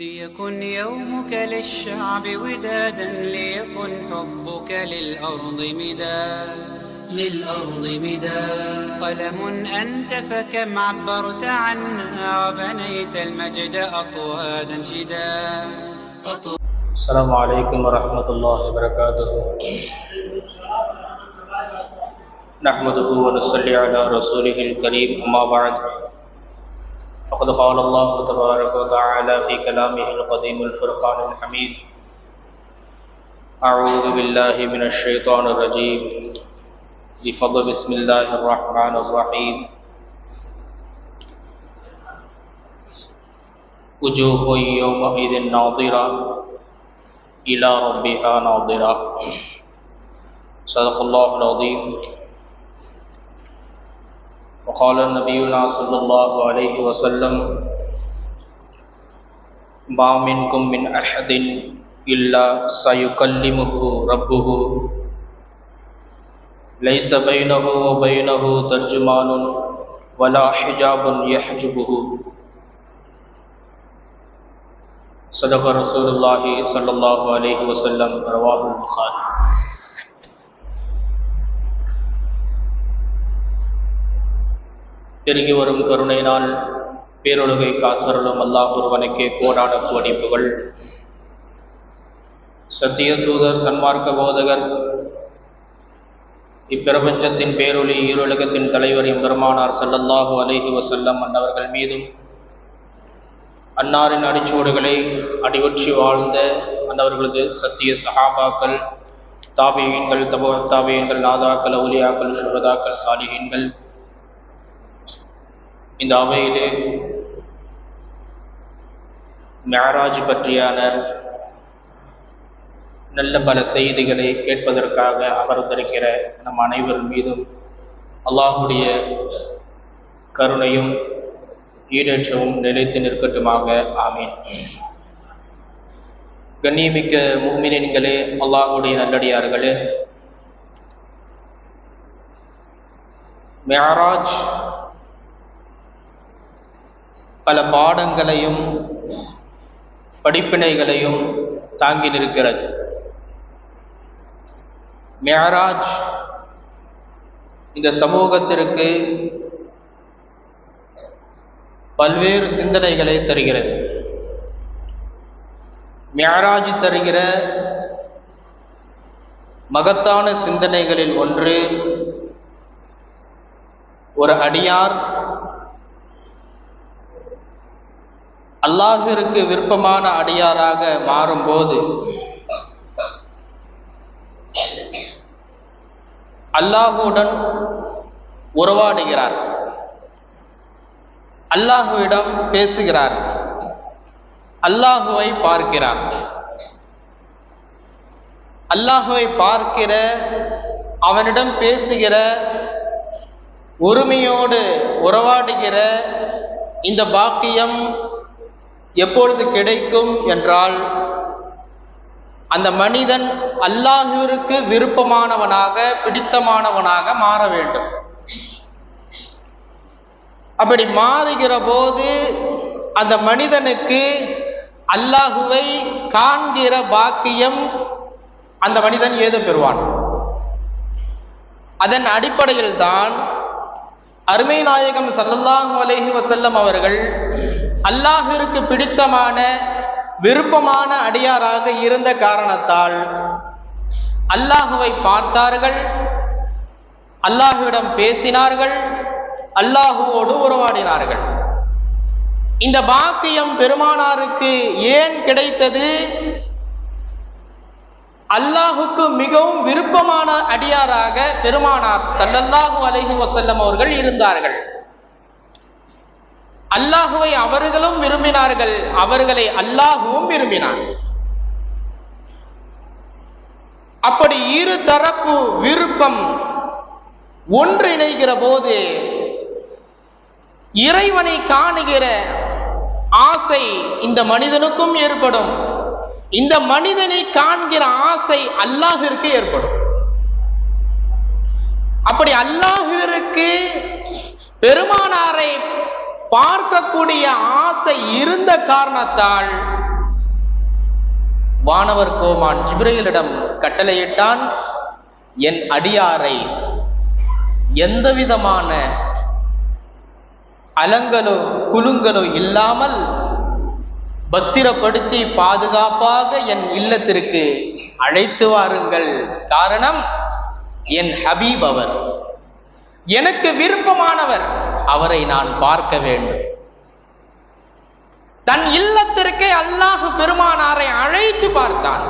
ليكن يومك للشعب ودادا ليكن حبك للأرض مداد قلم أنت فكم عبرت عنا وبنيت المجد أطوادا شداد. السلام عليكم ورحمة الله وبركاته. نحمده ونصلي على رسوله الكريم. أما بعد، فقد قال الله تبارك وتعالى في كلامه القديم الفرقان الحميد: أعوذ بالله من الشيطان الرجيم، بفضل بسم الله الرحمن الرحيم. وجوه يومئذ ناظرة إلى ربها ناظرة. صدق الله العظيم. وقال نبينا صلى الله عليه وسلم: ما منكم من أحد إلا سيكلمه ربه ليس بينه وبينه ترجمان ولا حجاب يحجبه. صدق رسول الله صلى الله عليه وسلم. رواه البخاري. பெருகி வரும் கருணையினால் பேரொழுகை காத்தருளும் அல்லாஹ் ஒருவனுக்கே கோடான கோடி புகழ். சத்திய தூதர், சன்மார்க்க போதகர், இப்பிரபஞ்சத்தின் பேரொளி, ஈருலகத்தின் தலைவர் எம்பெருமானார் ஸல்லல்லாஹு அலைஹி வஸல்லம் அன்னவர்கள் மீதும், அன்னாரின் அடிச்சுவடுகளை அடிவற்றி வாழ்ந்த அன்னவர்களது சத்திய சஹாபாக்கள், தாபியீன்கள், தபு தாபியீன்கள், நாதாக்கள், அவுலியாக்கள், ஷுஹதாக்கள், சாலிஹீன்கள், இந்த அவையிலே மிஅராஜ் பற்றியான நல்ல பல செய்திகளை கேட்பதற்காக அமர்ந்திருக்கிற நம் அனைவர் மீதும் அல்லாஹுடைய கருணையும் ஈடேற்றமும் நிலைத்து நிற்கட்டுமாக. ஆமீன். கண்ணியமிக்க முஃமினீன்களே, அல்லாஹுடைய நல்லடியார்களே, மிஅராஜ் பல பாடங்களையும் படிப்பினைகளையும் தாங்கி நிற்கிறது. மிஅராஜ் இந்த சமூகத்திற்கு பல்வேறு சிந்தனைகளை தருகிறது. மிஅராஜ் தருகிற மகத்தான சிந்தனைகளில் ஒன்று, ஒரு அடியார் அல்லாஹ்விற்கு விருப்பமான அடியாராக மாறும்போது அல்லாஹுடன் உறவாடுகிறார், அல்லாஹுவிடம் பேசுகிறார், அல்லாஹுவை பார்க்கிறார். அல்லாஹுவை பார்க்கிற, அவனிடம் பேசுகிற, உரிமையோடு உறவாடுகிற இந்த பாக்கியம் எப்பொழுது கிடைக்கும் என்றால், அந்த மனிதன் அல்லாஹ்விற்கு விருப்பமானவனாக, பிடித்தமானவனாக மாற வேண்டும். அப்படி மாறுகிற போது அந்த மனிதனுக்கு அல்லாஹுவை காண்கிற பாக்கியம் அந்த மனிதன் ஏது பெறுவான். அதன் அடிப்படையில் தான் அருமை நாயகம் ஸல்லல்லாஹு அலைஹி வஸல்லம் அவர்கள் அல்லாஹ்விற்கு பிடித்தமான, விருப்பமான அடியாராக இருந்த காரணத்தால் அல்லாஹுவை பார்த்தார்கள், அல்லாஹுவிடம் பேசினார்கள், அல்லாஹுவோடு உறவாடினார்கள். இந்த பாக்கியம் பெருமானாருக்கு ஏன் கிடைத்தது? அல்லாஹுக்கு மிகவும் விருப்பமான அடியாராக பெருமானார் ஸல்லல்லாஹு அலைஹி வஸல்லம் அவர்கள் இருந்தார்கள். அல்லாஹுவை அவர்களும் விரும்பினார்கள், அவர்களை அல்லாஹுவும் விரும்பினார். அப்படி இரு தரப்பு விருப்பம் ஒன்றிணைகிற போது இறைவனை காணுகிற ஆசை இந்த மனிதனுக்கும் ஏற்படும், இந்த மனிதனை காண்கிற ஆசை அல்லாஹ்விற்கு ஏற்படும். அப்படி அல்லாஹ்விற்கு பெருமானாரை பார்க்கக்கூடிய ஆசை இருந்த காரணத்தால் வானவர் கோமான் ஜிப்ரீலிடம் கட்டளையிட்டான், என் அடியாரை எந்தவிதமான அலங்கலோ குலுங்கலோ இல்லாமல் பத்திரப்படுத்தி பாதுகாப்பாக என் இல்லத்திற்கு அழைத்து வாருங்கள். காரணம், என் ஹபீப் அவர், எனக்கு விருப்பமானவர், அவரை நான் பார்க்க வேண்டும். தன் இல்லத்திற்கே அல்லாஹ் பெருமானாரை அழைத்து பார்த்தான்.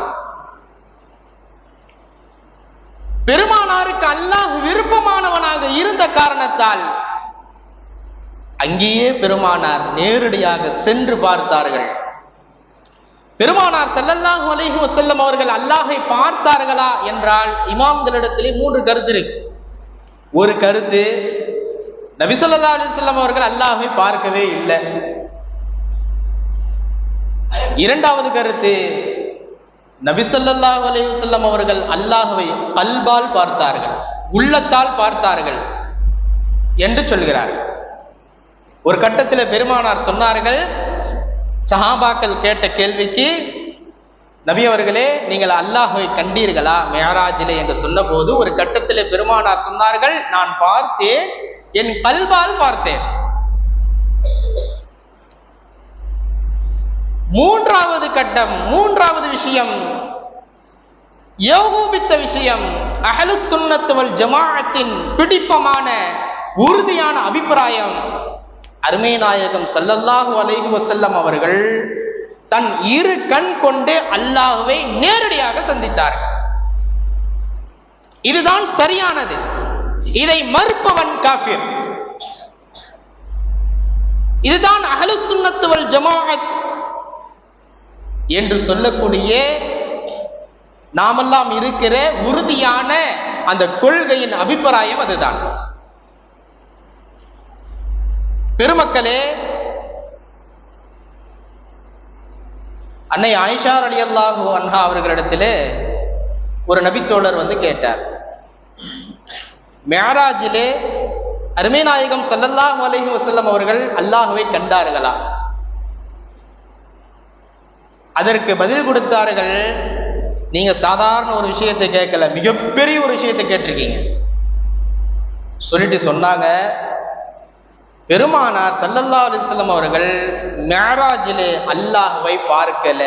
பெருமானாருக்கு அல்லாஹ் விருப்பமானவனாக இருந்த காரணத்தால் அங்கேயே பெருமானார் நேரடியாக சென்று பார்த்தார்கள். பெருமானார் ஸல்லல்லாஹு அலைஹி வஸல்லம் அவர்கள் அல்லாஹை பார்த்தார்களா என்றால் இமாம்களிடத்திலே 3 கருத்து இருக்கு. ஒரு கருத்து, நபி ஸல்லல்லாஹு அலைஹி வஸல்லம் அவர்கள் அல்லாஹை பார்க்கவே இல்லை. இரண்டாவது கருத்து, நபி ஸல்லல்லாஹு அலைஹி வஸல்லம் அவர்கள் அல்லாஹ்வை கல்பால் பார்த்தார்கள், உள்ளத்தால் பார்த்தார்கள் என்று சொல்கிறார்கள். ஒரு கட்டத்தில் பெருமானார் சொன்னார்கள், சஹாபாக்கள் கேட்ட கேள்விக்கு, நபி அவர்களே நீங்கள் அல்லாஹ்வை கண்டீர்களா மிஅராஜிலே என்று சொன்ன போது ஒரு கட்டத்தில் பெருமானார் சொன்னார்கள், நான் பார்த்தேன், என் கல்பால் பார்த்தேன். மூன்றாவது கட்டம், மூன்றாவது விஷயம், ஏகோபித்த விஷயம், அஹ்லுஸ் சுன்னத் வல் ஜமாஅத்தின் பிடிப்பமான உறுதியான அபிப்பிராயம், அருமை நாயகம் ஸல்லல்லாஹு அலைஹி வஸல்லம் அவர்கள் தன் 2 கண் கொண்டு அல்லாஹ்வை நேரடியாக சந்தித்தார்கள். இதுதான் சரியானது. இதை மறுப்பவன் காஃபிர். இதுதான் அஹ்லுஸ் சுன்னத் வல் ஜமாஅத் என்று சொல்லக்கூடிய நாமெல்லாம் இருக்கிற உறுதியான அந்த கொள்கையின் அபிப்பிராயம் அதுதான். பெருமக்களே, அன்னை ஆயிஷா ரலியல்லாஹு அன்ஹா அவர்களிடத்திலே ஒரு நபித்தோழர் வந்து கேட்டார், மிஅராஜிலே அருமை நாயகம் ஸல்லல்லாஹு அலைஹி வஸல்லம் அவர்கள் அல்லாஹ்வை கண்டார்களா? அதற்கு பதில் கொடுத்தார்கள், நீங்க சாதாரண ஒரு விஷயத்தை கேட்கல, மிகப்பெரிய ஒரு விஷயத்தை கேட்டிருக்கீங்க. சொல்லிட்டு சொன்னாங்க, பெருமானார் ஸல்லல்லாஹு அலைஹி வஸல்லம் அவர்கள் மிஅராஜிலே அல்லாஹ்வை பார்க்கல.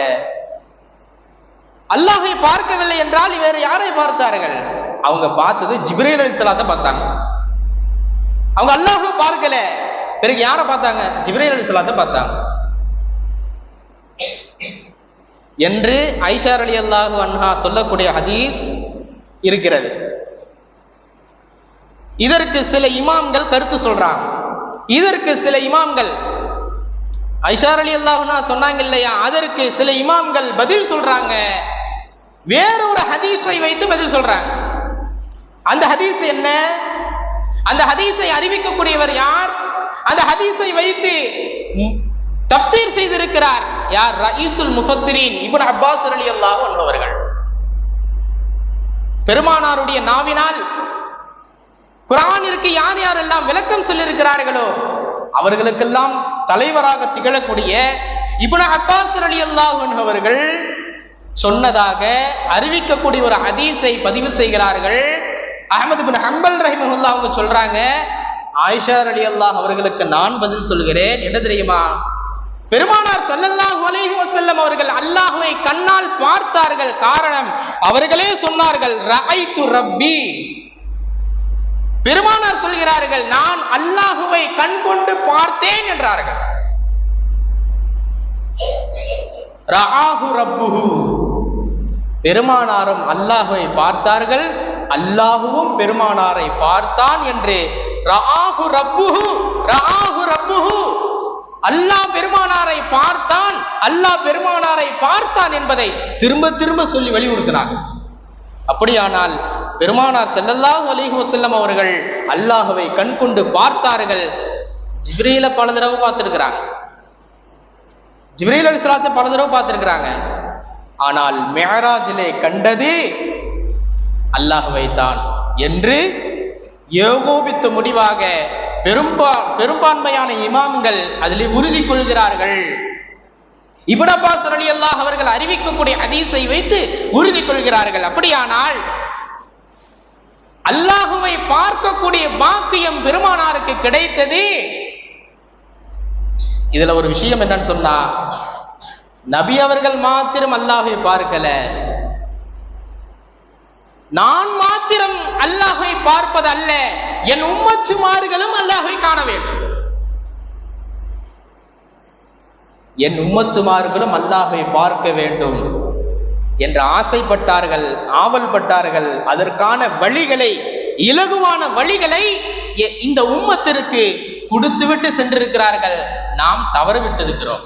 அல்லாஹ்வை பார்க்கவில்லை என்றால் வேறு யாரை பார்த்தார்கள்? அவங்க பார்த்தது ஜிப்ரீல் அலைஹிஸ்ஸலாத்தை பார்த்தாங்க. அவங்க அல்லாஹ்வை பார்க்கல, பிறகு யாரை பார்த்தாங்க? ஜிப்ரீல் அலைஹிஸ்ஸலாத்தை பார்த்தாங்க என்று ஆயிஷா ரலியல்லாஹு அன்ஹா சொல்லக்கூடிய ஹதீஸ் இருக்கிறது. இதற்கு சில இமாம்கள் கருத்து சொல்றாங்க. இதற்கு சில இமாம்கள், ஆயிஷா ரலியல்லாஹு அன்ஹா சொன்னாங்க இல்லையா, அதற்கு சில இமாம்கள் பதில் சொல்றாங்க, வேறொரு ஹதீஸை வைத்து பதில் சொல்றாங்க. அந்த ஹதீஸ் என்ன? அந்த ஹதீஸை அறிவிக்கக்கூடியவர் யார்? அந்த ஹதீஸை வைத்து தஃப்சீர் செய்திருக்கிறார் யார்? ரயீசுல் முஃபஸ்ஸிரீன் இப்னு அப்பாஸ் ரலியல்லாஹு அன்ஹு அவர்கள். பெருமானாருடைய நாவினால் குர்ஆனிற்கு யார் யாரெல்லாம் விளக்கம் சொல்லியிருக்கிறார்களோ அவர்களுக்கெல்லாம் தலைவராக திகழக்கூடிய இப்னு அப்பாஸ் ரலியல்லாஹு அன்ஹு அவர்கள் சொன்னதாக அறிவிக்கக்கூடிய ஒரு ஹதீஸை பதிவு செய்கிறார்கள். அஹ்மத் இப்னு ஹம்பல் ரஹிமஹுல்லாஹ் அவங்க சொல்றாங்க, ஆயிஷா ரலியல்லாஹு அவர்களுக்கு நான் பதில் சொல்கிறேன். என்ன தெரியுமா? பெருமானார் ஸல்லல்லாஹு அலைஹி வஸல்லம் அவர்கள் அல்லாஹ்வை கண்ணால் பார்த்தார்கள். காரணம், அவர்களே சொன்னார்கள், ரஅய்து ரப்பி. பெருமானார் சொல்கிறார்கள், நான் அல்லாஹ்வை கண் கொண்டு பார்த்தேன் என்றார்கள். ரஆஹு ரப்புஹு, பெருமானாரும் அல்லாஹ்வை பார்த்தார்கள், அல்லாஹுவும் பெருமானாரை பார்த்தான் என்று ரஆஹு ரப்புஹு, ரஆஹு ரப்புஹு, அல்லாஹ் பெருமானாரை பார்த்தான், அல்லாஹ் பெருமானாரை பார்த்தான் என்பதை திரும்ப திரும்ப சொல்லி வலியுறுத்தினார். அப்படியானால் பெருமானார் ஸல்லல்லாஹு அலைஹி வஸல்லம் அவர்கள் அல்லாஹ்வை கண் கொண்டு பார்த்தார்கள். ஜிப்ரீல பல தடவை பார்த்திருக்கிறாங்க, ஜிப்ரீல் அலைஹிஸ்ஸலாத்தை பல தடவை பார்த்திருக்கிறாங்க. ஆனால் மிஅராஜிலே கண்டது அல்லாஹ்வை தான் என்று ஏகோபித்த முடிவாக பெரும்பான்மையான இமாம்கள் அதிலே உறுதி கொள்கிறார்கள். இப்னு அப்பாஸ் ரலியல்லாஹு அவர்கள் அறிவிக்கக்கூடிய ஹதீஸை வைத்து உறுதி கொள்கிறார்கள். அப்படியானால் அல்லாஹுவை பார்க்கக்கூடிய பாக்கியம் பெருமானாருக்கு கிடைத்தது. இதுல ஒரு விஷயம் என்னன்னு சொன்னா, நபி அவர்கள் மாத்திரம் அல்லாஹை பார்க்கல, நான் மாத்திரம் அல்லாஹை பார்ப்பது அல்ல, என் உம்மத்துமார்களும் அல்லாஹை காண வேண்டும். என் உம்மத்துமார்களும் அல்லாஹை பார்க்க வேண்டும் என்று ஆசைப்பட்டார்கள், ஆவல் பட்டார்கள். அதற்கான வழிகளை, இலகுவான வழிகளை இந்த உம்மத்திற்கு கொடுத்துவிட்டு சென்றிருக்கிறார்கள். நாம் தவறவிட்டு இருக்கிறோம்.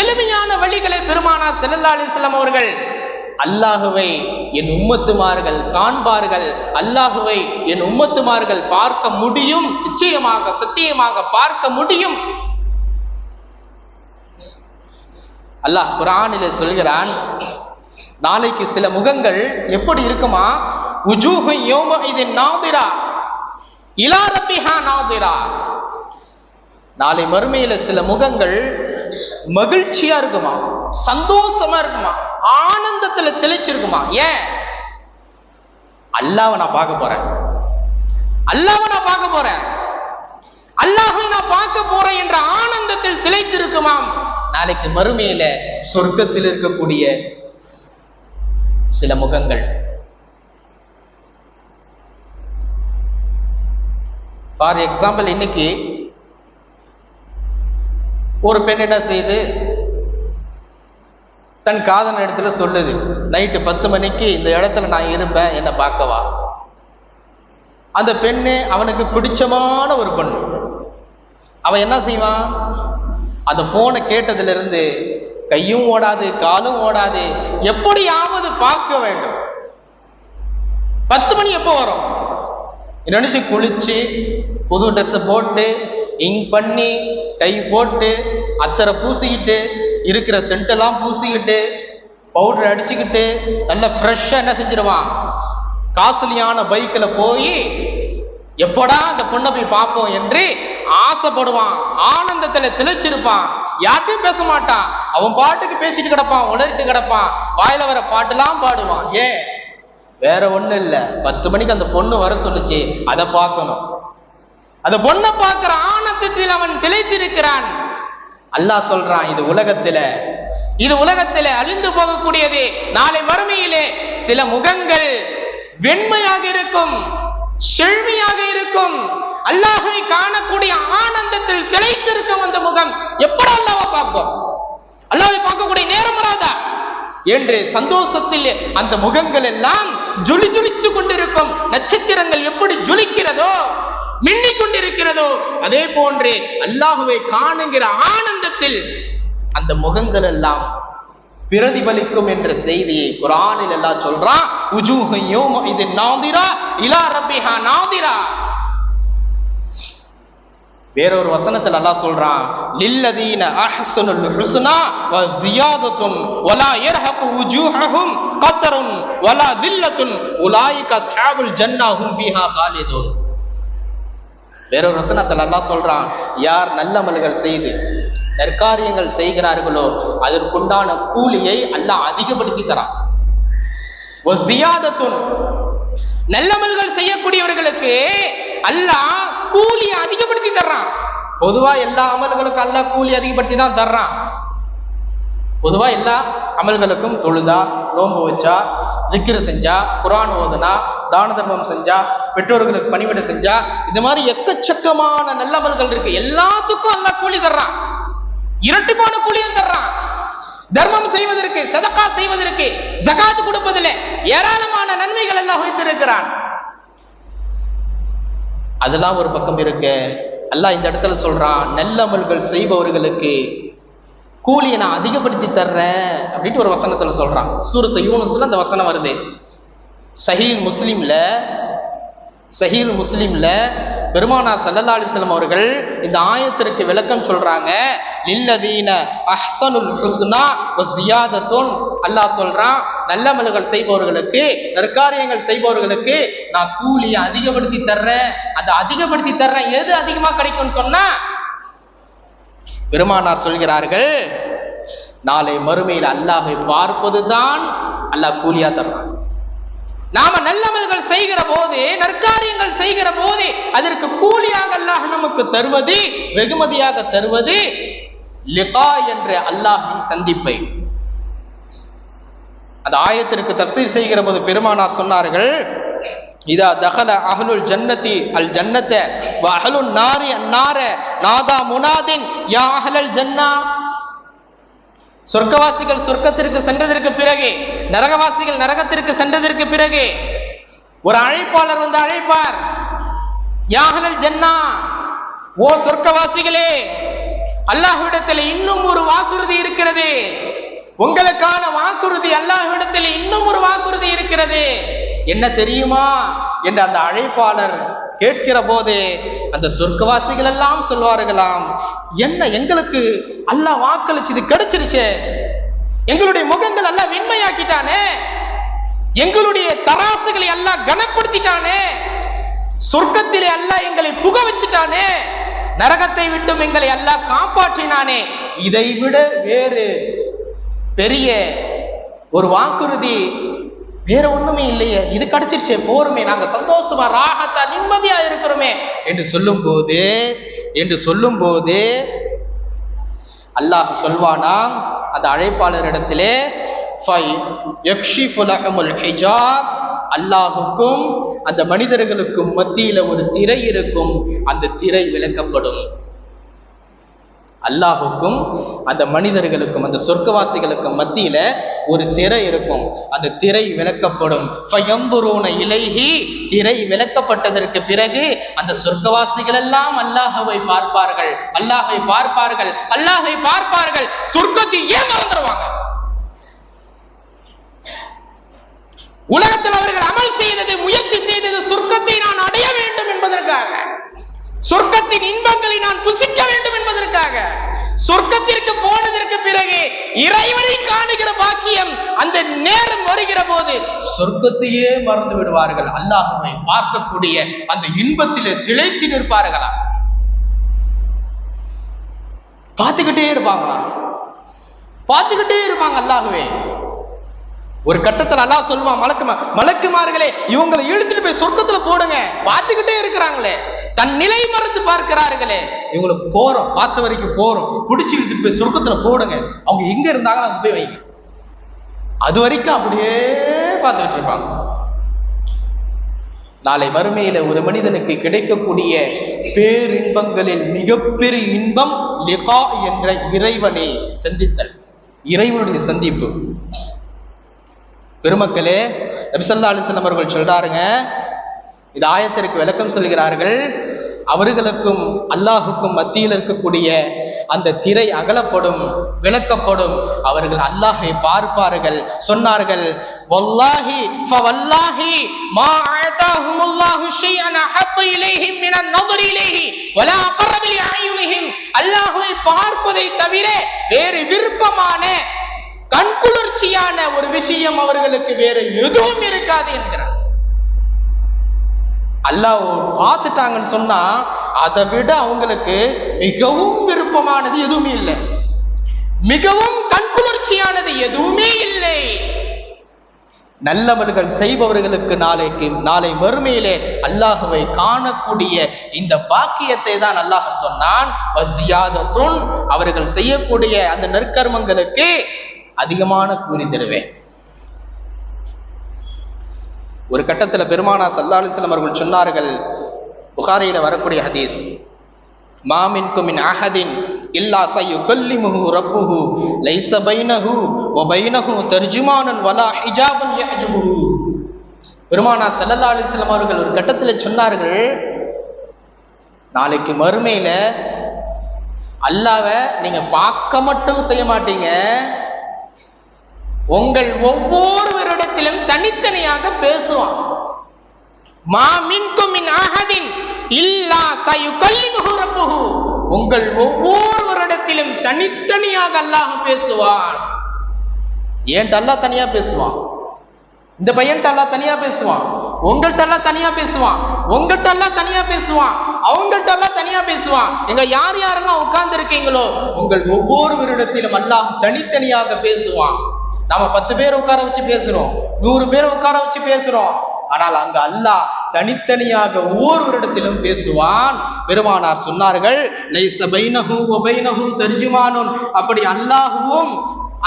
எளிமையான வழிகளை பெருமானார் ஸல்லல்லாஹு அலைஹி வஸல்லம் அவர்கள், அல்லாஹுவை என் உம்மத்துமார்கள் காண்பார்கள், அல்லாஹுவை என் உம்மத்துமார்கள் பார்க்க முடியும், நிச்சயமாக சத்தியமாக பார்க்க முடியும். அல்லாஹ் குர்ஆனிலே சொல்கிறான், நாளைக்கு சில முகங்கள் எப்படி இருக்குமா, உஜூஹு யௌமஇதின் நாதிரா இலா ரப்பிஹா நாதிரா. நாளை மறுமையில சில முகங்கள் மகிழ்ச்சியா இருக்குமா, சந்தோஷமா இருக்குமா, ஆனந்தத்துல திளைச்சிருக்குமா. ஏன்? அல்லாஹ்வை நான் பார்க்க போறேன், அல்லாஹ்வை நான் பார்க்க போறேன், அல்லாஹ்வை நான் பார்க்க போறேன் என்ற ஆனந்தத்தில் திளைத்திருக்குமாம். நாளைக்கு மறுமையில சொர்க்கத்தில் இருக்கக்கூடிய சில முகங்கள். ஃபார் எக்ஸாம்பிள், இன்னைக்கு ஒரு பெண் என்ன செய்து தன் காதலன் இடத்துல சொல்லுது, நைட்டு 10 மணிக்கு இந்த இடத்துல நான் இருப்பேன், என்னை பார்க்கவா. அந்த பெண்ணு அவனுக்கு பிடிச்சமான ஒரு பொண்ணு. அவன் என்ன செய்வான், அந்த போனை கேட்டதுல இருந்து கையும் ஓடாது, காலும் ஓடாது, எப்படியாவது பார்க்க வேண்டும். 10 மணி எப்போ வரும், நினைச்சு குளிச்சு புது ட்ரெஸ் போட்டு இங்க் பண்ணி டை போட்டு அத்தரை பூசிக்கிட்டு இருக்கிற சென்டெல்லாம் பூசிக்கிட்டு பவுடர் அடிச்சுக்கிட்டு நல்ல ஃப்ரெஷ்ஷா என்ன செஞ்சிருவான், காஸ்ட்லியான பைக்கில் போய் எப்படா அந்த பொண்ணை போய் பார்ப்போம் என்று ஆசைப்படுவான். ஆனந்தத்துல திளைச்சிருப்பான். யார்ட்டையும் பேச மாட்டான், அவன் பாட்டுக்கு பேசிட்டு கிடப்பான், உளறிட்டு கிடப்பான், வாயில வர பாட்டுலாம் பாடுவான். ஏன்? வேற ஒண்ணு இல்ல, 10 மணிக்கு அந்த பொண்ணு வர சொல்லுச்சு, அதை பார்க்கணும். அந்த பொண்ணை பார்க்கிற ஆனந்தத்தில் அவன் திளைத்திருக்கிறான். அல்லாஹ் சொல்றான், இது உலகத்தில அழிந்து போகக்கூடியது. நாளை மறுமையிலே சில முகங்கள் வெண்மையாக இருக்கும், செழுமையாக இருக்கும், அல்லாஹ்வை காணக்கூடிய ஆனந்தத்தில் திளைத்திருக்கும். அந்த முகம் எப்படா அல்லாஹ்வை பார்ப்போம், அல்லாஹ்வை பார்க்கக்கூடிய நேரம் வராதா என்று சந்தோஷத்தில் அந்த முகங்கள் எல்லாம் ஜொலி ஜொலித்துக் கொண்டிருக்கும். நட்சத்திரங்கள் எப்படி ஜொலிக்கிறதோ, மின்னிக் கொண்டிருக்கிறதோ, அதே போன்று அல்லாஹ்வை காணுகிற ஆனந்தத்தில் அந்த முகங்கள் எல்லாம் பிரதிபலிக்கும் என்ற செய்தியை குர்ஆனில் அல்லாஹ் சொல்றான். உஜூஹு யௌமஇதின் நாதிரா இலா ரப்பிஹா நாதிரா. வேறொரு வசனத்தில் அல்லாஹ் சொல்றான், லில்லதீன அஹ்ஸனுல் ஹுஸ்னா வ ஜியாதத்துன் வலா யர்ஹகு உஜூஹஹும் கத்ருன் வலா தில்லத்துன் உலாயிக அஸ்ஹாபுல் ஜன்னah ஹும் ஃபீஹா காலிதூன். வேறொரு வசனத்தில் அல்லாஹ் சொல்றான், யார் நல்லமல்கள் செய்து நற்காரியங்கள் செய்கிறார்களோ அதற்குண்டான கூலியை அல்லாஹ் அதிகப்படுத்தி தரான். வ ஜியாதத்துன், நல்லமல்கள் செய்யக்கூடியவர்களுக்கு அல்லாஹ் கூலியை அதிகப்படுத்தி தர்றான். பொதுவா எல்லா அமல்களுக்கும் அல்லாஹ் கூலி அதிகப்படுத்தி தான் தர்றான். பொதுவா எல்லா அமல்களுக்கும் தொழுதா, நோன்பு வச்சா, திக்ர் செஞ்சா, குர்ஆன் ஓதுனா, தான தர்மம் செஞ்சா, பெற்றோர்களுக்கு பணிவிடை செஞ்சா, இந்த மாதிரி எக்கச்சக்கமான நல்ல அமல்கள் இருக்கு. எல்லாத்துக்கும் அல்லாஹ் கூலி தர்றான், இரட்டிப்பான கூலியும் தர்றான். தர்மம் செய்வதற்கு, சதகா செய்வதற்கு, ஜகாத் கொடுப்பதில் ஏராளமான நன்மைகள் எல்லாம் வைத்திருக்கிறான். அதெல்லாம் ஒரு பக்கம் இருக்கு. அல்லாஹ் இந்த இடத்துல சொல்றான், நல்லமல்கள் செய்பவர்களுக்கு கூலியை நான் அதிகப்படுத்தி தர்றேன் அப்படின்ட்டு ஒரு வசனத்துல சொல்றான். சூரத்து யூனுஸ்ல அந்த வசனம் வருது. சஹீஹ் முஸ்லிம்ல பெருமானார் ஸல்லல்லாஹு அலைஹி வஸல்லம் அவர்கள் இந்த ஆயத்திற்கு விளக்கம் சொல்றாங்க. லில்லதீன அஹ்ஸனுல் ஹுஸ்னா வ ஜியாதத்துன். அல்லாஹ் சொல்றான், நல்லமல்கள் செய்பவர்களுக்கு, நற்காரியங்கள் செய்பவர்களுக்கு நான் கூலியை அதிகப்படுத்தி தர்றேன். அதை அதிகப்படுத்தி தர்றேன். எது அதிகமா கிடைக்கும்னு சொன்னா, பெருமானார் சொல்கிறார்கள், நாளை மறுமையில் அல்லாஹை பார்ப்பதுதான் அல்லாஹ் கூலியா தருவான். நாம நல்லமல்கள் செய்கிற போது, நற்காரியங்கள் செய்கிற போது அதற்கு கூலியாக அல்லாஹ் நமக்கு தருவது, வெகுமதியாக தருவது லிகா என்ற அல்லாஹ்வின் சந்திப்பை. அந்த ஆயத்திற்கு தஃப்சீர் செய்கிற போது பெருமானார் சொன்னார்கள், இதா தகல அஹ்லுல் ஜன்னதி அல் ஜன்னத வ அஹ்லுன் நாரி அன்னார நாதா முனாதின் யா அஹ்லல் ஜன்னா. சொர்க்கவாசிகள் சொர்க்கத்திற்கு சென்றதற்கு பிறகு, நரகவாசிகள் நரகத்திற்கு சென்றதற்கு பிறகு ஒரு அழைப்பாளர் வந்து அழைப்பார், யா அஹ்லல் ஜன்னா, ஓ சொர்க்கவாசிகளே, அல்லாஹ்விடத்தில் இன்னும் ஒரு வாக்குறுதி இருக்கிறது, உங்களுக்கான வாக்குறுதி அல்லாஹ்விடத்தில் இன்னும் ஒரு வாக்குறுதி இருக்கிறது, என்ன தெரியுமா என்று அந்த அழைப்பாளர் கேட்கிற போது அந்த சொர்க்கவாசிகள் எல்லாம் சொல்வார்களாம், என்ன எங்களுக்கு அல்லாஹ் வாக்களிச்சது கிடைச்சிருச்சு, எங்களுடைய முகங்கள் எல்லாம் வெண்மையாக்கிட்டானே, எங்களுடைய தராசுகளை எல்லாம் கனப்படுத்திட்டானே, சொர்க்கத்திலே அல்லாஹ் எங்களை புக வச்சுட்டானே, நரகத்தை விட்டும் எங்களை அல்லாஹ் காப்பாற்றினானே, இதைவிட வேறு பெரிய ஒரு வாக்குறுதி வேற ஒண்ணுமே இல்லையே, இது கிடைச்சிருச்சே, போருமே, நாங்க சந்தோஷமா ராகத்தா நிம்மதியா இருக்கிறோமே என்று சொல்லும் போது அல்லாஹ் சொல்வானா அந்த அழைப்பாளரிடத்திலே, அல்லாஹுக்கும் அந்த மனிதர்களுக்கும் மத்தியில ஒரு திரை இருக்கும், அந்த திரை விலக்கப்படும். அல்லாஹுக்கும் அந்த மனிதர்களுக்கும் அந்த சொர்க்கவாசிகளுக்கும் மத்தியில ஒரு திரை இருக்கும், அந்த திரை விலக்கப்படும். இலைஹி, திரை விலக்கப்பட்டதற்கு பிறகு அந்த சொர்க்கவாசிகள் எல்லாம் அல்லாஹ்வை பார்ப்பார்கள், அல்லாஹ்வை பார்ப்பார்கள், அல்லாஹ்வை பார்ப்பார்கள். சொர்க்கத்தை ஏன் மறந்துடுவாங்க? உலகத்தில் அவர்கள் அமல் செய்தது, முயற்சி செய்தது சொர்க்கத்தை நான் அடைய வேண்டும் என்பதற்காக, சொர்க்கத்தின் இன்பங்களை நான் புசிக்க வேண்டும் என்பதற்காக. சொர்க்கத்திற்கு போனதற்கு பிறகு இறைவனை காணுகிற பாக்கியம் அந்த நேரம் வருகிற போது சொர்க்கத்தையே மறந்து விடுவார்கள், அல்லாஹ்வை பார்க்கக்கூடிய அந்த இன்பத்திலே திளைத்து நிற்பார்களா, பார்த்துக்கிட்டே இருப்பாங்க அல்லாஹ்வே. ஒரு கட்டத்தில் அல்லாஹ் சொல்லுவான், மலக்குமார்களே இவங்களை இழுத்துட்டு போய் சொர்க்கத்துல போடுங்க, பார்த்துக்கிட்டே இருக்கிறாங்களே, தன் நிலை மறந்து பார்க்கிறார்களே, இவங்களுக்கு போறோம், பார்த்த வரைக்கும் போறோம், பிடிச்சி இழுத்துட்டு போய் சொர்க்கத்துல போடுங்க, அவங்க எங்க இருந்தாங்க அங்க போய் வைங்க. அது வரைக்கும் அப்படியே பார்த்துக்கிட்டு இருப்பாங்க. நாளை மறுமையில ஒரு மனிதனுக்கு கிடைக்கக்கூடிய பேரின்பங்களில் மிகப்பெரிய இன்பம் லிகா என்ற இறைவனை சந்தித்தல், இறைவனுடைய சந்திப்பு. பெருமக்களே, நபி ஸல்லல்லாஹு அலைஹி வஸல்லம் அவர்கள் சொல்றாருங்க, இந்த ஆயத்திற்கு விளக்கம் சொல்கிறார்கள், அவர்களுக்கும் அல்லாஹுக்கும் மத்தியில் இருக்கக்கூடிய அந்த திரை அகலப்படும், விளக்கப்படும், அவர்கள் அல்லாஹை பார்ப்பார்கள். சொன்னார்கள், வல்லாஹி ஃபவல்லாஹி மா ஆதாஹுமுல்லாஹு ஷைஅன் அஹப்ப இலைஹிம் மினன் நظر இலைஹி வலா அக்ரப லிஅயுனிஹிம். அல்லாஹ்வை பார்ப்பதை தவிர வேறு விருப்பமான கண்குளிர்ச்சியான ஒரு விஷயம் அவர்களுக்கு வேற எதுவும் இருக்காது என்கிறார். அல்லாஹ் பார்த்துட்டாங்கன்னு சொன்னா அதை விட அவங்களுக்கு மிகவும் விருப்பமானது எதுவுமே இல்லை, மிகவும் கண்குளிர்ச்சியானது எதுவுமே இல்லை. நல்லவர்கள் செய்பவர்களுக்கு நாளை மறுமையிலே அல்லாஹ்வை காணக்கூடிய இந்த பாக்கியத்தை தான் அல்லாஹ் சொன்னான். வஸியாதத்துன், அவர்கள் செய்யக்கூடிய அந்த நற்கர்மங்களுக்கு அதிகமான கூலி தருவேன். ஒரு கட்டத்துல பெருமானா ஸல்லல்லாஹு அலைஹி வஸல்லம் அவர்கள் சொன்னார்கள், புகாரியில வரக்கூடிய ஹதீஸ், மாமின்கும் மின் அஹதின் இல்லா சயுகல்லிமுஹு ரப்புஹு லைஸ பைனஹு வ பைனஹு தர்ஜுமானுன் வலா ஹிஜாபுன் யஹ்ஜுபுஹு. பெருமானா ஸல்லல்லாஹு அலைஹி வஸல்லம் அவர்கள் ஒரு கட்டத்துல சொன்னார்கள், நாளைக்கு மறுமையில அல்லாஹ்வை நீங்க பார்க்க மட்டும் செய்ய மாட்டீங்க, உங்கள் ஒவ்வொருவரிடத்திலும் தனித்தனியாக பேசுவான். மா மின்கும் மின் அஹதின் இல்லா சயுகல்லிமுஹு ரப்புஹு, உங்கள் ஒவ்வொருவரிடத்திலும் தனித்தனியாக அல்லாஹ் பேசுவான். ஏன் அல்லாஹ் தனியா பேசுவான்? இந்த பையன்கிட்ட எல்லாம் தனியா பேசுவான், உங்கள்கிட்ட எல்லாம் தனியா பேசுவான், உங்கள்கிட்ட எல்லாம் தனியா பேசுவான், அவங்கள்ட்ட எல்லாம் தனியா பேசுவான். எங்க யார் யாரெல்லாம் உட்கார்ந்து இருக்கீங்களோ உங்கள் ஒவ்வொருவரிடத்திலும் அல்லாஹ் தனித்தனியாக பேசுவான். நாம 10 பேர் உட்கார வச்சு பேசுறோம், 100 பேர் உட்கார வச்சு பேசுறோம். ஆனால் அங்க அல்லாஹ் தனித்தனியாக ஒவ்வொருவரிடத்திலும் பேசுவான். பெருமானார் சொன்னார்கள், லைஸ பைனஹு வ பைனஹு தர்ஜுமானுன். அப்படி அல்லாஹுவும்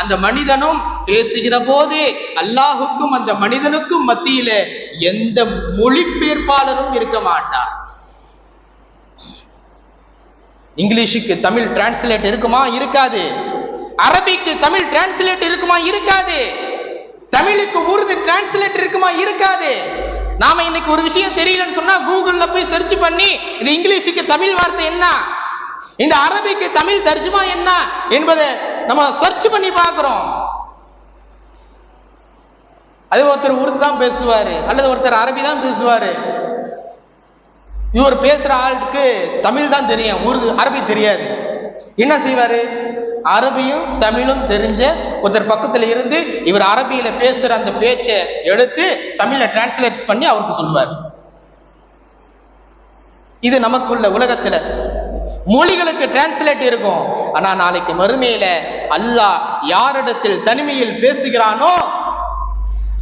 அந்த மனிதனும் பேசுகிற போது அல்லாஹுக்கும் அந்த மனிதனுக்கும் மத்தியில எந்த மொழிபெயர்ப்பாளரும் இருக்க மாட்டார். இங்கிலீஷுக்கு தமிழ் டிரான்ஸ்லேட் இருக்குமா? இருக்காது. அரபிக்கு தமிழ் டிரான்ஸ்லேட் இருக்குமா? இருக்காது. தமிழுக்கு உருது டிரான்ஸ்லேட் இருக்குமா? இருக்காது. நாம இன்னைக்கு ஒரு விஷயம் தெரியலன்னு சொன்னா கூகுள்ல போய் சர்ச் பண்ணி இது இங்கிலீஷுக்கு தமிழ் வார்த்தை என்ன, இந்த அரபிக்கு தமிழ் தர்ஜுமா என்ன என்பதை நம்ம சர்ச் பண்ணி பார்க்கிறோம். அது ஒருத்தர் உருது தான் பேசுவாரு அல்லது ஒருத்தர் அரபி தான் பேசுவாரு. இவர் பேசுற ஆளுக்கு தமிழ் தான் தெரியும், உருது அரபி தெரியாது. என்ன செய்வாரு? அரபியும் தமிழும் தெரிஞ்ச ஒருத்தர் பக்கத்துல இருந்து இவர் அரபியில பேசுற அந்த பேச்சை எடுத்து தமிழ்ல டிரான்ஸ்லேட் பண்ணி அவருக்கு சொல்லுவார். இது நமக்குள்ள உலகத்துல மொழிகளுக்கு டிரான்ஸ்லேட் இருக்கும். ஆனா நாளைக்கு மறுமையில அல்லாஹ் யாரிடத்தில் தனிமையில் பேசுகிறானோ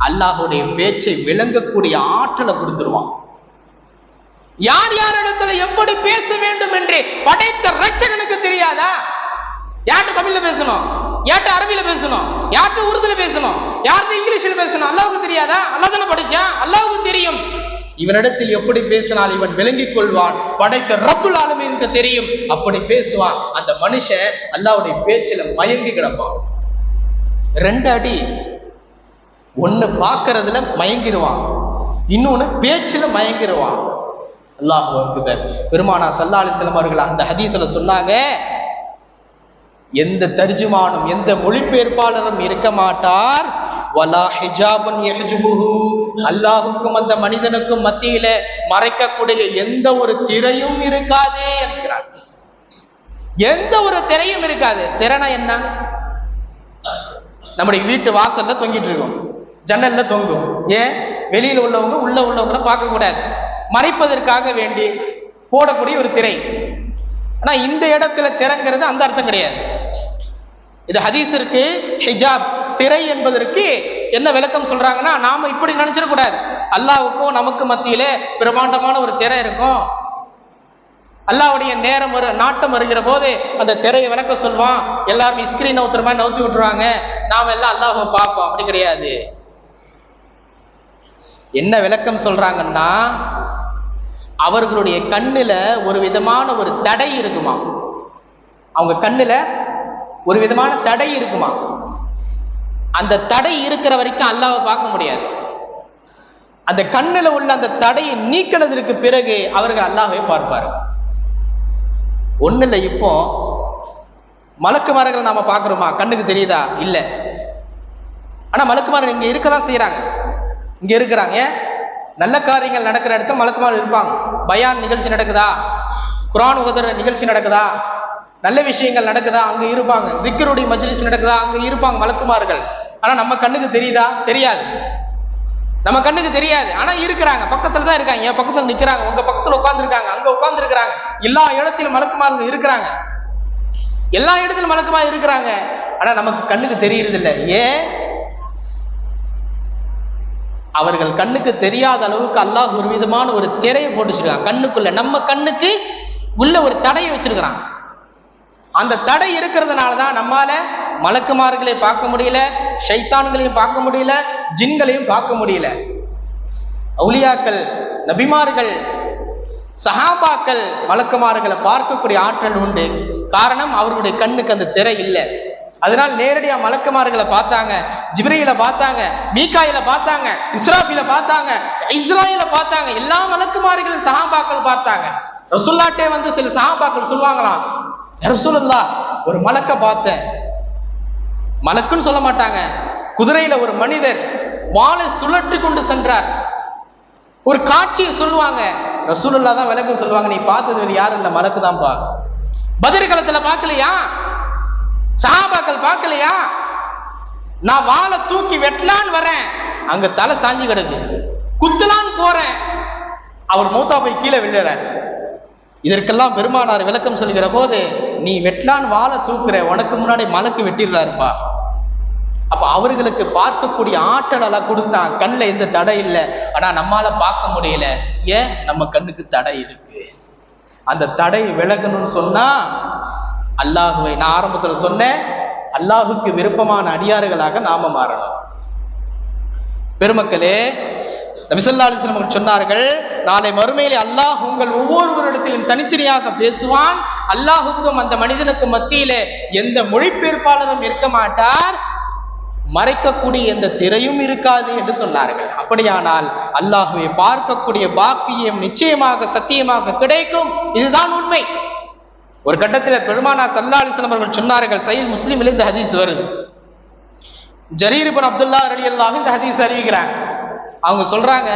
அல்லாஹுடைய பேச்சை விளங்கக்கூடிய ஆற்றலை கொடுத்துருவான். யார் யாரிடத்துல எப்படி பேச வேண்டும் என்று படைத்த ரட்சகனுக்கு தெரியாதா? யார்கிட்ட தமிழ்ல பேசணும், யார்கிட்ட அரபியில பேசணும், யார்கிட்ட உருதுல பேசணும், யார்கிட்ட இங்கிலீஷ்ல பேசணும் அல்லாஹ்வுக்கு தெரியாதா? அல்லாஹ் தானே படிச்சான், அல்லாஹ்வுக்கு தெரியும். இவனிடத்தில் எப்படி பேசினால் இவன் விளங்கிக் கொள்வான், படைத்த ரப்புல் ஆலமீனுக்கு தெரியும். அப்படி பேசுவான். அந்த மனுஷன் அல்லாஹ்வுடைய பேச்சில மயங்கி கிடப்பான். 2 அடி, ஒன்னு பார்க்கறதுல மயங்கிடுவான், இன்னொன்னு பேச்சில மயங்கிடுவான். அல்லாஹு அக்பர். பெருமானா ஸல்லல்லாஹு அலைஹி வஸல்லம் அவர்கள் அந்த ஹதீஸ்ல சொன்னாங்க, எந்த தர்ஜுமானும் எந்த மொழிபெயர்ப்பாளரும் இருக்க மாட்டார், வலா ஹிஜாபுன் யஹ்ஜுபுஹு. அல்லாஹுக்கும் அந்த மனிதனுக்கும் மத்தியில மறைக்கக்கூடிய எந்த ஒரு திரையும் இருக்காது என்கிறார். எந்த ஒரு திரையும் இருக்காது. திரைனா என்ன? நம்முடைய வீட்டு வாசல்ல தொங்கிட்டு இருக்கும், ஜன்னல்ல தொங்கும். ஏன்? வெளியில உள்ளவங்க உள்ள உள்ளவங்களை பார்க்க கூடாது, மறைப்பதற்காக வேண்டி போடக்கூடிய ஒரு திரை. ஆனா இந்த இடத்துல திரைங்கிறது அந்த அர்த்தம் கிடையாது. இது ஹதீஸிற்கு ஹிஜாப் திரை என்பதற்கு என்ன விளக்கம் சொல்றாங்கன்னா, நாம இப்படி நினைச்சிடக்கூடாது. அல்லாஹ்வுக்கும் நமக்கு மத்தியில பிரமாண்டமான ஒரு திரை இருக்கும். அல்லாஹ்வுடைய நேரம் நாட்டம் வருகிற போது அந்த திரையை விளக்க சொல்வான். எல்லாரும் ஸ்கிரீன் நவுத்துற மாதிரி நவுத்தி விட்டுருவாங்க, நாம எல்லாம் அல்லாஹ்வை பார்ப்போம். அப்படி கிடையாது. என்ன விளக்கம் சொல்றாங்கன்னா, அவர்களுடைய கண்ணுல ஒரு விதமான ஒரு தடை இருக்குமா, அவங்க கண்ணுல ஒரு விதமான தடை இருக்குமா. அந்த தடை இருக்கிற வரைக்கும் அல்லாஹ்வை பார்க்க முடியாது. அந்த கண்ணுல உள்ள அந்த தடையை நீக்கினதற்கு பிறகு அவர்கள் அல்லாஹ்வை பார்ப்பார். ஒண்ணு இல்லை, இப்போ மலக்குமார்கள் நாம பார்க்கிறோமா? கண்ணுக்கு தெரியுதா? இல்லை. ஆனா மலக்குமார்கள் இங்க இருக்கதான் செய்யறாங்க, இங்க இருக்கிறாங்க. நல்ல காரியங்கள் நடக்கிற இடத்துல மலக்குமார்கள் இருப்பாங்க. பயான் நிகழ்ச்சி நடக்குதா, குர்ஆன் ஓதுற நிகழ்ச்சி நடக்குதா, நல்ல விஷயங்கள் நடக்குதா, அங்க இருப்பாங்க. திக்ருடைய மஜ்லிஸ் நடக்குதா, அங்க இருப்பாங்க மலக்குமார்கள். ஆனா நம்ம கண்ணுக்கு தெரியுதா? தெரியாது. நம்ம கண்ணுக்கு தெரியாது. ஆனா இருக்கிறாங்க, பக்கத்துல தான் இருக்காங்க. என் பக்கத்துல நிக்கிறாங்க, உங்க பக்கத்துல உட்கார்ந்து இருக்காங்க, அங்க உட்கார்ந்து இருக்கிறாங்க. எல்லா இடத்திலும் மலக்குமார்கள் இருக்கிறாங்க, எல்லா இடத்திலும் மலக்குமார்கள் இருக்கிறாங்க. ஆனா நமக்கு கண்ணுக்கு தெரியறது இல்லை. ஏன்? அவர்கள் கண்ணுக்கு தெரியாத அளவுக்கு அல்லாஹ் ஒரு விதமான ஒரு திரையை போட்டு வச்சிருக்காங்க கண்ணுக்குள்ள. நம்ம கண்ணுக்கு உள்ள ஒரு தடையை வச்சிருக்கிறான். அந்த தடை இருக்கிறதுனாலதான் நம்மால மலக்குமார்களை பார்க்க முடியல, ஷைத்தான்களையும் பார்க்க முடியல, ஜின்களையும் பார்க்க முடியல. அவுலியாக்கள், நபிமார்கள், சஹாபாக்கள் மலக்குமார்களை பார்க்கக்கூடிய ஆற்றல் உண்டு. காரணம், அவருடைய கண்ணுக்கு அந்த திரை இல்லை. அதனால் நேரடியா மலக்குமார்களை பார்த்தாங்க. ஜிப்ரீல பார்த்தாங்க, மீகாயில பார்த்தாங்க, இஸ்ராஃபில பார்த்தாங்க, இஸ்ராயில பார்த்தாங்க. எல்லா மலக்குமார்களும் சஹாபாக்கள் பார்த்தாங்க. ரசூலுல்லாஹ்ட்டே வந்து சில சஹாபாக்கள் சொல்லுவாங்களாம், ரசூலுல்லாஹ் ஒரு மலக்க பார்த்தேன். மலக்குன்னு சொல்ல மாட்டாங்க, குதிரையில ஒரு மனிதர் வாளை சுழற்றி கொண்டு சென்றார். ஒரு காட்சியை சொல்லுவாங்க. ரசூலுல்லாஹ் தான் விளக்கம் சொல்லுவாங்க, நீ பார்த்தது யாரும் இல்ல, மலக்கு தான்ப்பா. பத்ர் களத்துல பார்க்கலையா? சஹாபாக்கள் பார்க்கலையா? நான் வாளை தூக்கி வெட்டலான்னு வரேன், அங்க தலை சாஞ்சி கிடக்கு. குத்தலான்னு போறேன், அவர் மூத்தா போய் கீழே விழுறார். இதற்கெல்லாம் பெருமானார் விளக்கம் சொல்கிற போது, நீ வெட்டலான்னு வாழை தூக்குற, உனக்கு முன்னாடி மலக்கு வெட்டிடுறாருப்பா. அப்ப அவர்களுக்கு பார்க்கக்கூடிய ஆற்றலெல்லாம் கொடுத்தான். கண்ணில் எந்த தடை இல்லை, ஆனா நம்மால பார்க்க முடியல. ஏன்? நம்ம கண்ணுக்கு தடை இருக்கு. அந்த தடை விலகணும்னு சொன்னா அல்லாஹுவை, நான் ஆரம்பத்தில் சொன்னேன், அல்லாஹுக்கு விருப்பமான அடியாறுகளாக நாம மாறணும். பெருமக்களே, நபி ஸல்லல்லாஹு அலைஹி வஸல்லம் சொன்னார்கள், நாளை மறுமையிலே அல்லாஹ் உங்கள் ஒவ்வொருவரிடத்திலும் தனித்தனியாக பேசுவான். அல்லாஹுக்கும் அந்த மனிதனுக்கும் மத்தியிலே எந்த மொழிபெயர்ப்பாளரும் இருக்க மாட்டார், மறைக்கக்கூடிய எந்த திரையும் இருக்காது என்று சொன்னார்கள். அப்படியானால் அல்லாஹுவை பார்க்கக்கூடிய பாக்கியம் நிச்சயமாக சத்தியமாக கிடைக்கும். இதுதான் உண்மை. ஒரு கட்டத்தில் பெருமானார் ஸல்லல்லாஹு அலைஹி வஸல்லம் அவர்கள் சொன்னார்கள், சஹீஹ் முஸ்லிமில் இந்த ஹதீஸ் வருது. ஜரீர் இப்னு அப்துல்லாஹ் ரலியல்லாஹு இந்த ஹதீஸ் அறிவிக்கிறாங்க. அவங்க சொல்றாங்க,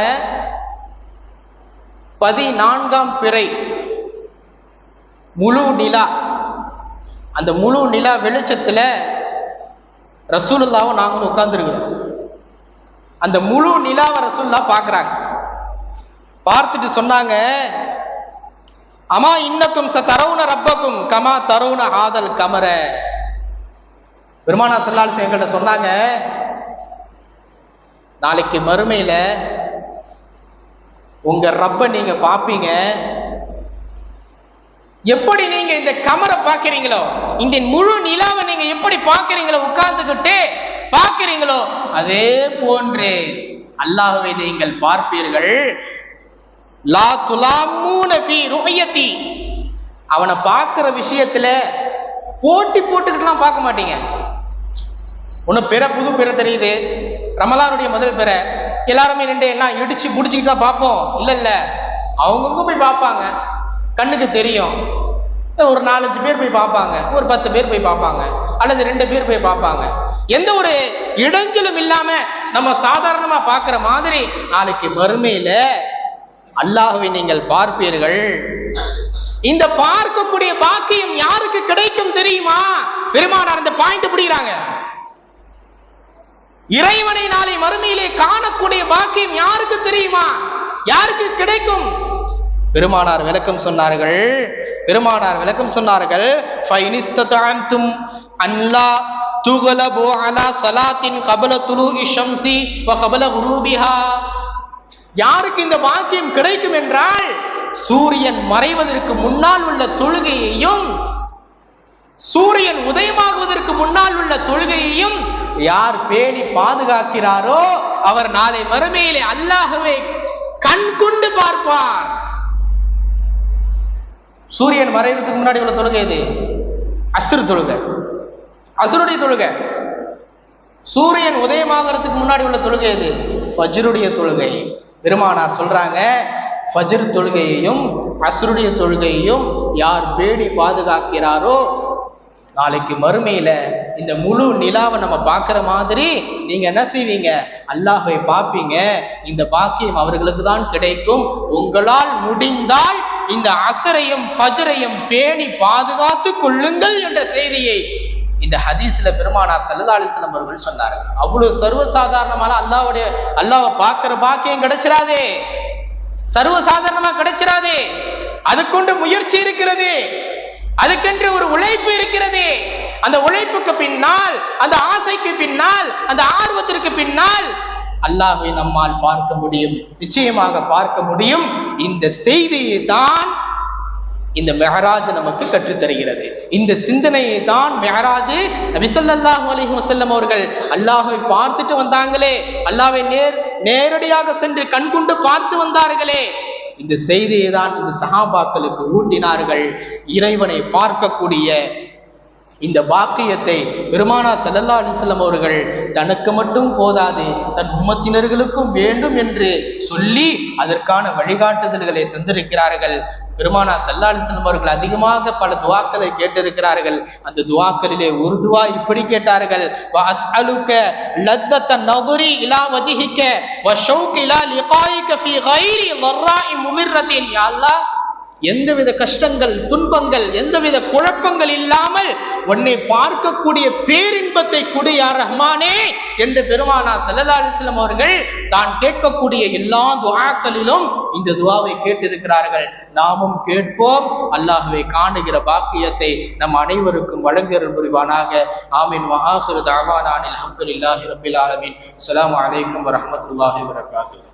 14ஆம் பிறை முழு நிலா, அந்த முழு நிலா வெளிச்சத்துல ரசூலுல்லாவும் நாங்களும் உட்கார்ந்துருக்கிறோம். அந்த முழு நிலாவை ரசூலுல்லா பார்க்கறாங்க. பார்த்துட்டு சொன்னாங்க, அமா இன்னக்கும் சதரவுன ரப்பக்கும் கமா தரவுன ஆதல் கமர. பெருமானார் ஸல்லல்லாஹு அலைஹி வஸல்லம் என்கிட்ட சொன்னாங்க, நாளைக்கு மறுமையில உங்க ரப்ப நீங்க பார்ப்பீங்க, எப்படி நீங்க இந்த கமரை பார்க்கிறீங்களோ, இந்த முழு நிலாவை நீங்க எப்படி பார்க்கிறீங்களோ, உட்கார்ந்துகிட்டு பார்க்கிறீங்களோ, அதே போன்று அல்லாஹ்வை நீங்கள் பார்ப்பீர்கள். லா துலாமூன ஃபீ ருயதி. அவனை பார்க்கிற விஷயத்துல போட்டி போட்டுக்கிட்டுலாம் பார்க்க மாட்டீங்க. ஒண்ணு பிற புது பிற தெரியுது, ரமலானுடைய முதல் பிற, எல்லாருமே ரெண்டு எல்லாம் இடிச்சு முடிச்சுக்கிட்டு தான் பார்ப்போம். இல்ல, அவங்கவுங்க போய் பார்ப்பாங்க, கண்ணுக்கு தெரியும். ஒரு 4-5 பேர் போய் பார்ப்பாங்க, ஒரு 10 பேர் போய் பார்ப்பாங்க, அல்லது 2 பேர் போய் பார்ப்பாங்க. எந்த ஒரு இடைஞ்சலும் இல்லாம நம்ம சாதாரணமா பார்க்கிற மாதிரி நாளைக்கு மறுமையில அல்லாஹ்வை நீங்கள் பார்ப்பீர்கள். இந்த பார்க்கக்கூடிய பாக்கியம் யாருக்கு கிடைக்கும் தெரியுமா? பெருமானார் இந்த பாயிண்ட் பிடிக்கிறாங்க. இறைவனை நாளை மறுமையிலே காணக்கூடிய பாக்கியம் யாருக்கு தெரியுமா? யாருக்கு கிடைக்கும்? பெருமானார் விளக்கம் சொன்னார்கள். ஃபைனிஸ்ததஅன்தும் அன்லா துகலபு அலா ஸலாத்தின் கபல துலூஇ ஷம்ஸி வ கபல குரூபிஹா. யாருக்கு இந்த பாக்கியம் கிடைக்கும் என்றால், சூரியன் மறைவதற்கு முன்னால் உள்ள தொழுகையையும் சூரியன் உதயமாகுவதற்கு முன்னால் உள்ள தொழுகையையும் யார் பேணி பாதுகாக்கிறாரோ அவர் நாளை மறுமையிலே அல்லாஹ்வை கண் கொண்டு பார்ப்பார். சூரியன் மறைவதற்கு முன்னாடி உள்ள தொழுகை எது? அஸ்ர் தொழுகை, அஸ்ருடைய தொழுகை. சூரியன் உதயமாகிறதுக்கு முன்னாடி உள்ள தொழுகை எது? ஃபஜ்ருடைய தொழுகை. பெருமானார் சொல்றாங்க, ஃபஜ்ர் தொழுகையையும் அஸ்ருடைய தொழுகையையும் யார் பேணி பாதுகாக்கிறாரோ நாளைக்கு மறுமையில இந்த முழு நிலாவை நம்ம பார்க்கிற மாதிரி நீங்க என்ன செய்வீங்க? அல்லாஹ்வை பார்ப்பீங்க. இந்த பாக்கியம் அவர்களுக்கு தான் கிடைக்கும். உங்களால் முடிந்தால் இந்த அஸ்ரையும் ஃபஜ்ரையும் பேணி பாதுகாத்து கொள்ளுங்கள் என்ற செய்தியை இந்த ஹதீஸ்ல பெருமானார் ஸல்லல்லாஹு அலைஹி வஸல்லம் அவர்கள் சொன்னார்கள். அவ்வளவு சர்வசாதாரணமான அல்லாஹ்வை பார்க்கிற பாக்கியம் கிடைச்சிராதே, சர்வசாதாரணமா கிடைச்சிராதே. அதுக்கொண்டு முயற்சி இருக்கிறது, அதுக்கென்று ஒரு உழைப்பு இருக்கிறது. அந்த உழைப்புக்கு பின்னால், அந்த ஆசைக்கு பின்னால், அந்த ஆர்வத்திற்கு பின்னால் அல்லாஹ்வை நம்மால் பார்க்க முடியும், நிச்சயமாக பார்க்க முடியும். இந்த செய்தியை தான் இந்த மெஹராஜ் நமக்கு கற்றுத்தருகிறது. இந்த சிந்தனையை தான் மெஹராஜ் நபி ஸல்லல்லாஹு அலைஹி வஸல்லம் அவர்கள் அல்லாஹ்வை பார்த்துட்டு வந்தாங்களே, அல்லாஹ்வை நேரடியாக சென்று கண்கொண்டு பார்த்து வந்தார்களே, இந்த செய்தியை தான் இந்த சஹாபாக்களுக்கு ஊட்டினார்கள். இறைவனை பார்க்கக்கூடிய இந்த பாக்கியத்தை பெருமானார் ஸல்லல்லாஹு அலைஹி வஸல்லம் அவர்கள் தனக்கு மட்டும் போதாது, தன் உம்மத்தினர்களுக்கும் வேண்டும் என்று சொல்லி அதற்கான வழிகாட்டுதல்களை தந்திருக்கிறார்கள். பெருமானார் ஸல்லல்லாஹு அலைஹி வஸல்லம் அவர்கள் அதிகமாக பல துஆக்களை கேட்டிருக்கிறார்கள். அந்த துஆக்களிலே ஒரு துஆ இப்படி கேட்டார்கள், வ அஸ்அலுக லத்தத நظرி இலா வஜ்ஹிக வ ஷௌக இலா லிகாயிக ஃபீ கைரி ضراء முதிர்ரத்தின். யா அல்லாஹ், எந்தவித கஷ்டங்கள், துன்பங்கள், எந்தவித குழப்பங்கள் இல்லாமல் உன்னை பார்க்கக்கூடிய பேரின்பத்தை கொடு யா ரஹ்மானே என்று பெருமானா ஸல்லல்லாஹு அலைஹி வஸல்லம் அவர்கள் தான் கேட்கக்கூடிய எல்லா துஆக்களிலும் இந்த துஆவை கேட்டிருக்கிறார்கள். நாமும் கேட்போம். அல்லாஹ்வை காணுகிற பாக்கியத்தை நம் அனைவருக்கும் வழங்குகிற புரிவானாக. ஆமீன். வ ஆகிரு தஅவானா அல்ஹம்துலில்லாஹி ரப்பில் ஆலமீன். அஸ்ஸலாமு அலைக்கும் வரஹ்மத்துல்லாஹி வபரகாத்துஹு.